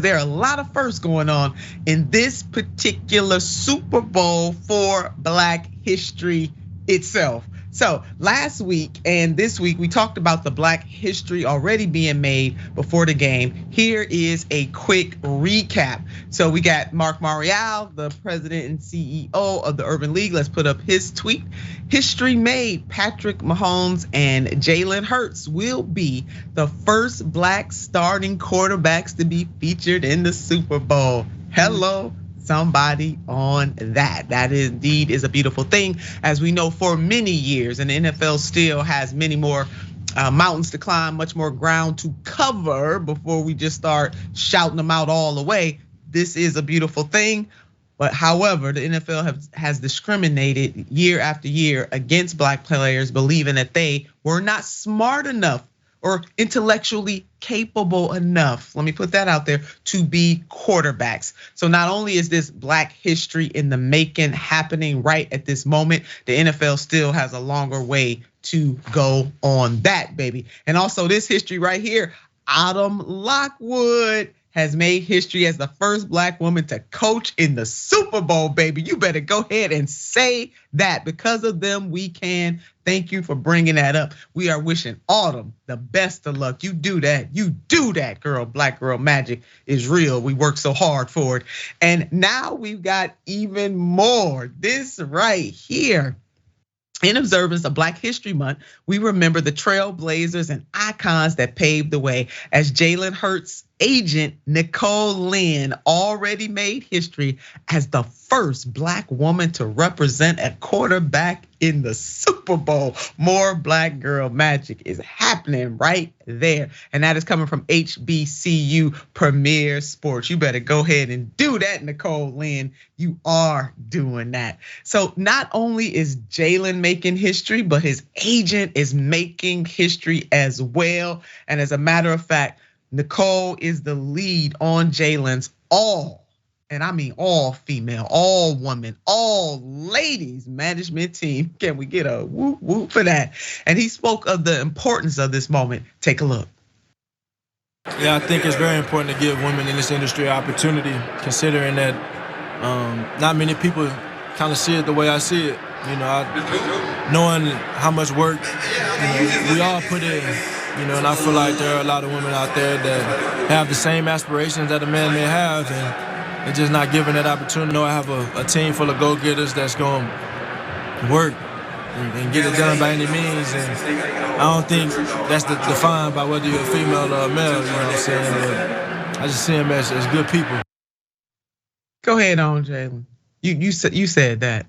There are a lot of firsts going on in this particular Super Bowl for Black history itself. So last week and this week, we talked about the Black history already being made before the game. Here is a quick recap. So we got Mark Marial, the president and CEO of the Urban League. Let's put up his tweet. History made. Patrick Mahomes and Jalen Hurts will be the first Black starting quarterbacks to be featured in the Super Bowl. Hello, somebody on that. That indeed is a beautiful thing. As we know, for many years, and the NFL still has many more mountains to climb, much more ground to cover before we just start shouting them out all the way. This is a beautiful thing. But however, the NFL has discriminated year after year against Black players, believing that they were not smart enough or intellectually capable enough, let me put that out there, to be quarterbacks. So not only is this Black history in the making happening right at this moment, the NFL still has a longer way to go on that, baby. And also this history right here, Autumn Lockwood has made history as the first Black woman to coach in the Super Bowl, baby. You better go ahead and say that. Because of them, we can. Thank you for bringing that up. We are wishing Autumn the best of luck. You do that. You do that, girl. Black girl magic is real. We work so hard for it. And now we've got even more. This right here. In observance of Black History Month, we remember the trailblazers and icons that paved the way. As Jalen Hurts' agent, Nicole Lynn, already made history as the first Black woman to represent a quarterback in the Super Bowl. More Black girl magic is happening right there. And that is coming from HBCU Premier Sports. You better go ahead and do that, Nicole Lynn. You are doing that. So not only is Jalen making history, but his agent is making history as well. And as a matter of fact, Nicole is the lead on Jalen's all, and I mean all female, all women, all ladies management team. Can we get a whoop whoop for that? And he spoke of the importance of this moment. Take a look. Yeah, I think it's very important to give women in this industry an opportunity, considering that not many people kind of see it the way I see it. You know, knowing how much work we all put in. You know, and I feel like there are a lot of women out there that have the same aspirations that a man may have, and they're just not given that opportunity. I have a team full of go-getters that's going to work and get it done by any means. And I don't think that's defined by whether you're a female or a male, you know what I'm saying? But I just see them as good people. Go ahead on, Jalen. You said that.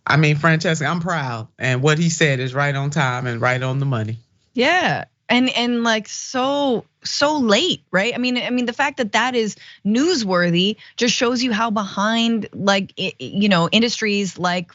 I mean, Francesca, I'm proud. And what he said is right on time and right on the money. Yeah, and like so late, right? I mean, the fact that is newsworthy just shows you how behind, like, industries like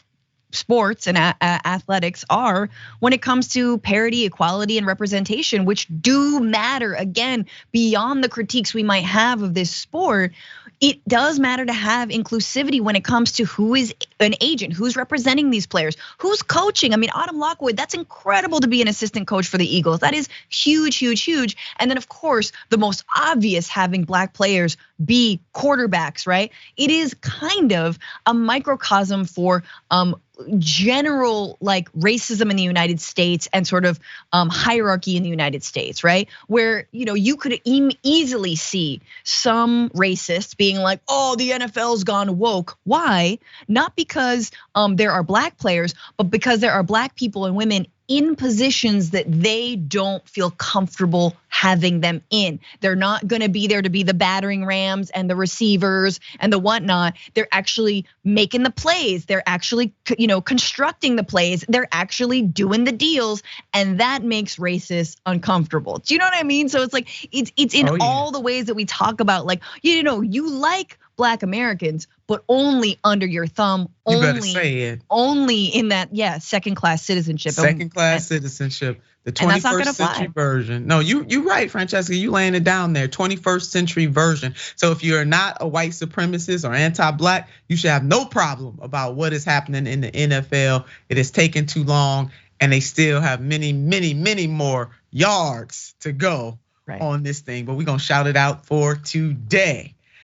sports and athletics are when it comes to parity, equality, and representation, which do matter. Again, beyond the critiques we might have of this sport, it does matter to have inclusivity when it comes to who is an agent, who's representing these players, who's coaching. I mean, Autumn Lockwood, that's incredible to be an assistant coach for the Eagles. That is huge, huge, huge. And then of course, the most obvious, having Black players be quarterbacks, right? It is kind of a microcosm for general like racism in the United States and sort of hierarchy in the United States, right? Where you could easily see some racists being like, "Oh, the NFL's gone woke." Why? Not because there are Black players, but because there are Black people and women in positions that they don't feel comfortable having them in. They're not gonna be there to be the battering rams and the receivers and the whatnot. They're actually making the plays. They're actually, constructing the plays. They're actually doing the deals, and that makes racists uncomfortable. Do you know what I mean? So it's like, it's in all the ways that we talk about, like, you like Black Americans, but only under your thumb, only in that, second class citizenship. Second class citizenship, the 21st century version. No, you're right, Francesca, you laying it down there, 21st century version. So if you're not a white supremacist or anti-Black, you should have no problem about what is happening in the NFL. It has taken too long, and they still have many, many, many more yards to go on this thing, but we're gonna shout it out for today.